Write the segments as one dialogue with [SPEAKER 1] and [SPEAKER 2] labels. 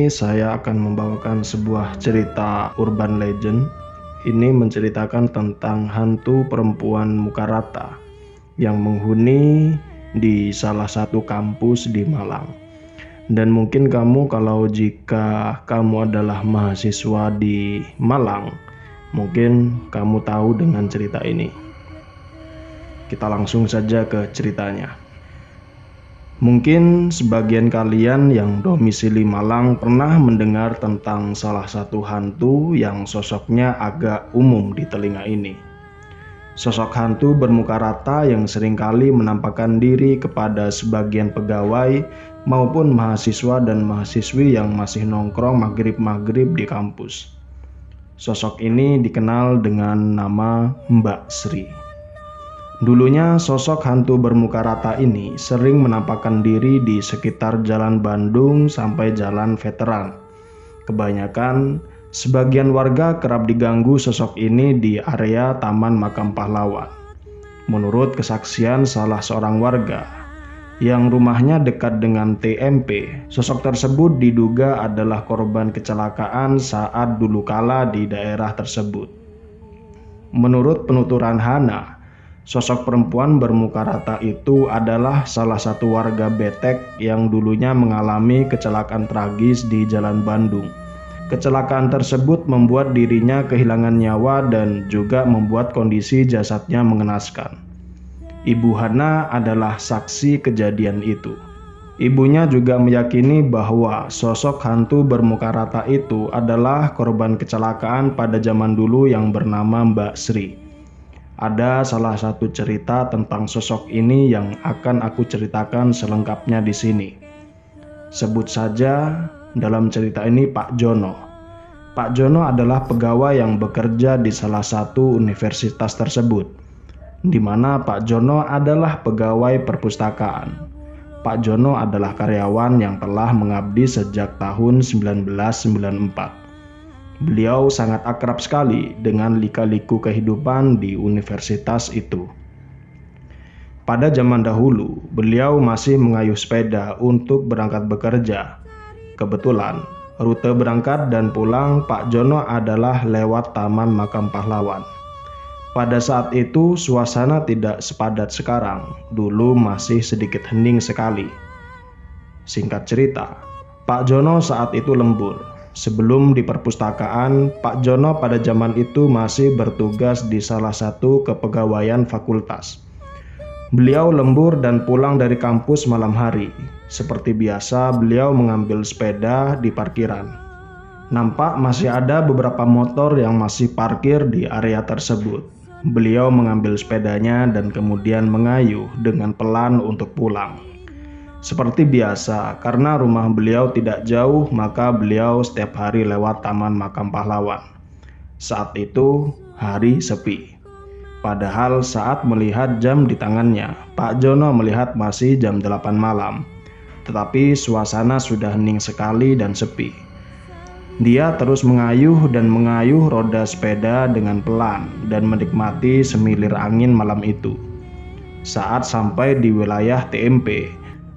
[SPEAKER 1] ini saya akan membawakan sebuah cerita urban legend. Ini menceritakan tentang hantu perempuan muka rata yang menghuni di salah satu kampus di Malang. Dan mungkin jika kamu adalah mahasiswa di Malang, mungkin kamu tahu dengan cerita ini. Kita langsung saja ke ceritanya. Mungkin sebagian kalian yang domisili Malang pernah mendengar tentang salah satu hantu yang sosoknya agak umum di telinga ini. Sosok hantu bermuka rata yang seringkali menampakkan diri kepada sebagian pegawai maupun mahasiswa dan mahasiswi yang masih nongkrong maghrib-maghrib di kampus. Sosok ini dikenal dengan nama Mbak Sri. Dulunya sosok hantu bermuka rata ini sering menampakkan diri di sekitar Jalan Bandung sampai Jalan Veteran. Kebanyakan, sebagian warga kerap diganggu sosok ini di area Taman Makam Pahlawan. Menurut kesaksian salah seorang warga yang rumahnya dekat dengan TMP, sosok tersebut diduga adalah korban kecelakaan saat dulu kala di daerah tersebut. Menurut penuturan Hana, sosok perempuan bermuka rata itu adalah salah satu warga Betek yang dulunya mengalami kecelakaan tragis di Jalan Bandung. Kecelakaan tersebut membuat dirinya kehilangan nyawa dan juga membuat kondisi jasadnya mengenaskan. Ibu Hana adalah saksi kejadian itu. Ibunya juga meyakini bahwa sosok hantu bermuka rata itu adalah korban kecelakaan pada zaman dulu yang bernama Mbak Sri. Ada salah satu cerita tentang sosok ini yang akan aku ceritakan selengkapnya di sini. Sebut saja dalam cerita ini Pak Jono. Pak Jono adalah pegawai yang bekerja di salah satu universitas tersebut, di mana Pak Jono adalah pegawai perpustakaan. Pak Jono adalah karyawan yang telah mengabdi sejak tahun 1994. Beliau sangat akrab sekali dengan lika-liku kehidupan di universitas itu. Pada zaman dahulu, beliau masih mengayuh sepeda untuk berangkat bekerja. Kebetulan, rute berangkat dan pulang Pak Jono adalah lewat Taman Makam Pahlawan. Pada saat itu, suasana tidak sepadat sekarang. Dulu masih sedikit hening sekali. Singkat cerita, Pak Jono saat itu lembur. Sebelum di perpustakaan, Pak Jono pada zaman itu masih bertugas di salah satu kepegawaian fakultas. Beliau lembur dan pulang dari kampus malam hari. Seperti biasa, beliau mengambil sepeda di parkiran. Nampak masih ada beberapa motor yang masih parkir di area tersebut. Beliau mengambil sepedanya dan kemudian mengayuh dengan pelan untuk pulang. Seperti biasa, karena rumah beliau tidak jauh, maka beliau setiap hari lewat Taman Makam Pahlawan. Saat itu, hari sepi. Padahal saat melihat jam di tangannya, Pak Jono melihat masih jam 8 malam. Tetapi suasana sudah hening sekali dan sepi. Dia terus mengayuh dan mengayuh roda sepeda dengan pelan dan menikmati semilir angin malam itu. Saat sampai di wilayah TMP,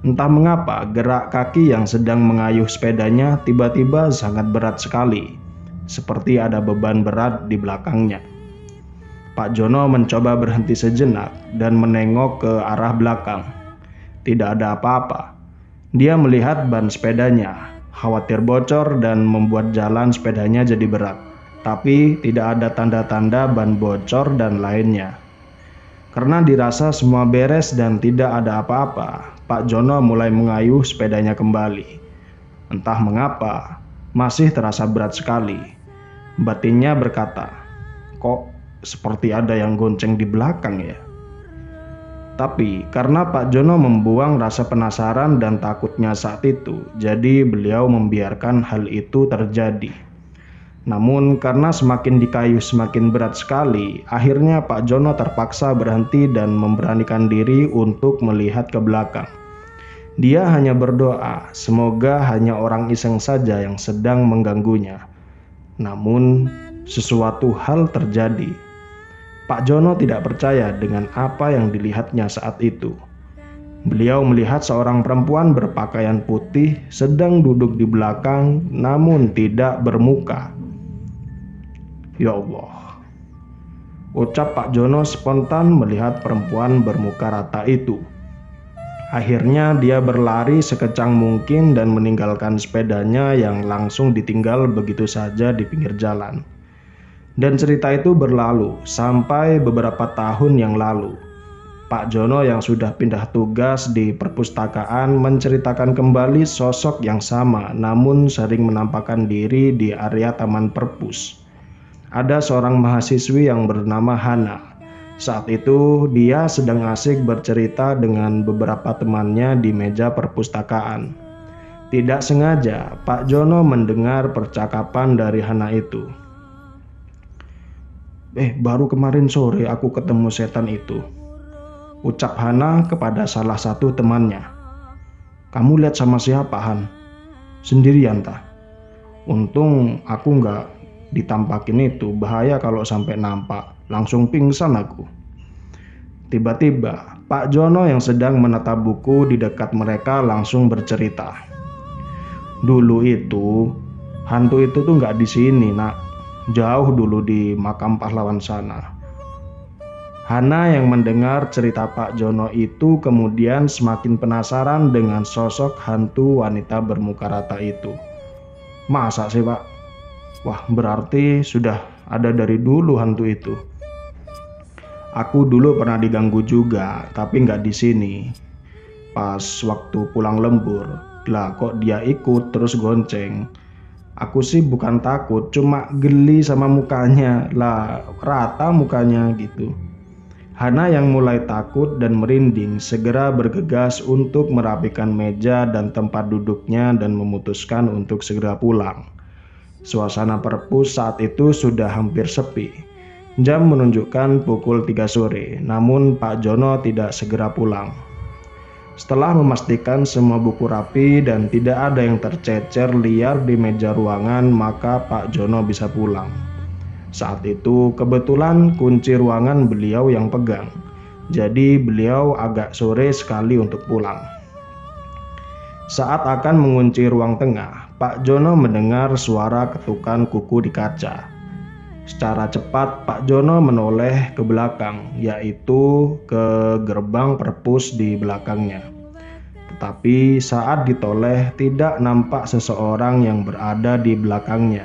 [SPEAKER 1] entah mengapa gerak kaki yang sedang mengayuh sepedanya tiba-tiba sangat berat sekali, seperti ada beban berat di belakangnya. Pak Jono mencoba berhenti sejenak dan menengok ke arah belakang. Tidak ada apa-apa. Dia melihat ban sepedanya, khawatir bocor dan membuat jalan sepedanya jadi berat. Tapi tidak ada tanda-tanda ban bocor dan lainnya. Karena dirasa semua beres dan tidak ada apa-apa, Pak Jono mulai mengayuh sepedanya kembali. Entah mengapa, masih terasa berat sekali. Batinnya berkata, "Kok seperti ada yang gonceng di belakang ya?" Tapi karena Pak Jono membuang rasa penasaran dan takutnya saat itu, jadi beliau membiarkan hal itu terjadi. Namun karena semakin dikayuh semakin berat sekali, akhirnya Pak Jono terpaksa berhenti dan memberanikan diri untuk melihat ke belakang. Dia hanya berdoa, semoga hanya orang iseng saja yang sedang mengganggunya. Namun, sesuatu hal terjadi. Pak Jono tidak percaya dengan apa yang dilihatnya saat itu. Beliau melihat seorang perempuan berpakaian putih sedang duduk di belakang namun tidak bermuka. Ya Allah, ucap Pak Jono spontan melihat perempuan bermuka rata itu. Akhirnya dia berlari sekecang mungkin dan meninggalkan sepedanya yang langsung ditinggal begitu saja di pinggir jalan. Dan cerita itu berlalu sampai beberapa tahun yang lalu. Pak Jono yang sudah pindah tugas di perpustakaan menceritakan kembali sosok yang sama namun sering menampakkan diri di area Taman Perpus. Ada seorang mahasiswi yang bernama Hana. Saat itu dia sedang asik bercerita dengan beberapa temannya di meja perpustakaan. Tidak sengaja Pak Jono mendengar percakapan dari Hana itu. Baru kemarin sore aku ketemu setan itu, ucap Hana kepada salah satu temannya. Kamu lihat sama siapa, Han? Sendirian tah? Untung aku nggak ditampakin itu, bahaya kalau sampai nampak, langsung pingsan aku. Tiba-tiba Pak Jono yang sedang menatap buku di dekat mereka langsung bercerita. Dulu itu hantu itu tuh nggak di sini, nak. Jauh dulu di makam pahlawan sana. Hana yang mendengar cerita Pak Jono itu kemudian semakin penasaran dengan sosok hantu wanita bermuka rata itu. Masa sih, Pak? Wah, berarti sudah ada dari dulu hantu itu. Aku dulu pernah diganggu juga, tapi nggak di sini. Pas waktu pulang lembur, lah kok dia ikut terus gonceng. Aku sih bukan takut, cuma geli sama mukanya, lah rata mukanya gitu. Hana yang mulai takut dan merinding segera bergegas untuk merapikan meja dan tempat duduknya dan memutuskan untuk segera pulang. Suasana perpus saat itu sudah hampir sepi. Jam menunjukkan pukul 3 sore, namun Pak Jono tidak segera pulang. Setelah memastikan semua buku rapi dan tidak ada yang tercecer liar di meja ruangan, maka Pak Jono bisa pulang. Saat itu kebetulan kunci ruangan beliau yang pegang, jadi beliau agak sore sekali untuk pulang. Saat akan mengunci ruang tengah, Pak Jono mendengar suara ketukan kuku di kaca. Secara cepat Pak Jono menoleh ke belakang, yaitu ke gerbang perpus di belakangnya. Tetapi saat ditoleh tidak nampak seseorang yang berada di belakangnya.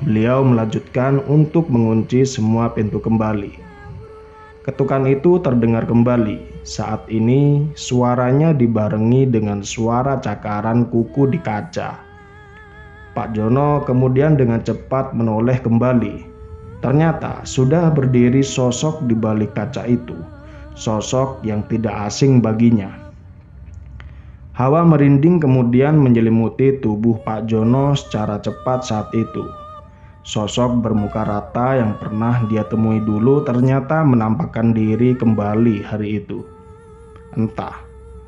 [SPEAKER 1] Beliau melanjutkan untuk mengunci semua pintu kembali. Ketukan itu terdengar kembali. Saat ini suaranya dibarengi dengan suara cakaran kuku di kaca. Pak Jono kemudian dengan cepat menoleh kembali. Ternyata sudah berdiri sosok di balik kaca itu. Sosok yang tidak asing baginya. Hawa merinding kemudian menyelimuti tubuh Pak Jono secara cepat saat itu. Sosok bermuka rata yang pernah dia temui dulu ternyata menampakkan diri kembali hari itu. Entah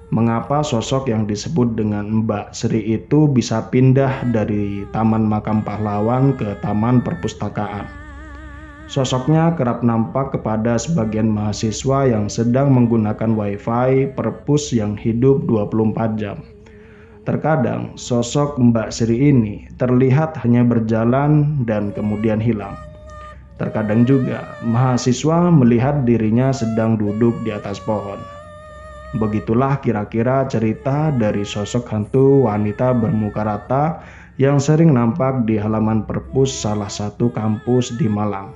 [SPEAKER 1] mengapa sosok yang disebut dengan Mbak Sri itu bisa pindah dari Taman Makam Pahlawan ke Taman Perpustakaan. Sosoknya kerap nampak kepada sebagian mahasiswa yang sedang menggunakan wifi perpus yang hidup 24 jam. Terkadang sosok Mbak Sri ini terlihat hanya berjalan dan kemudian hilang. Terkadang juga mahasiswa melihat dirinya sedang duduk di atas pohon. Begitulah kira-kira cerita dari sosok hantu wanita bermuka rata yang sering nampak di halaman perpus salah satu kampus di Malang.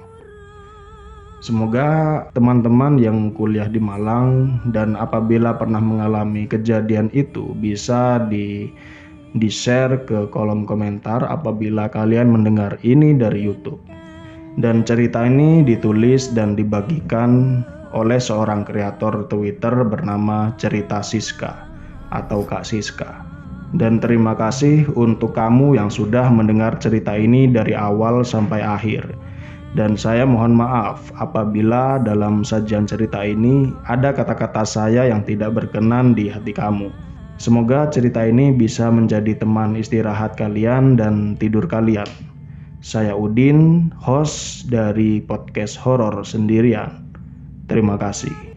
[SPEAKER 1] Semoga teman-teman yang kuliah di Malang dan apabila pernah mengalami kejadian itu bisa di-share ke kolom komentar apabila kalian mendengar ini dari YouTube. Dan cerita ini ditulis dan dibagikan oleh seorang kreator Twitter bernama Cerita Siska atau Kak Siska. Dan terima kasih untuk kamu yang sudah mendengar cerita ini dari awal sampai akhir. Dan saya mohon maaf apabila dalam sajian cerita ini ada kata-kata saya yang tidak berkenan di hati kamu. Semoga cerita ini bisa menjadi teman istirahat kalian dan tidur kalian. Saya Udin, host dari podcast Horor Sendirian. Terima kasih.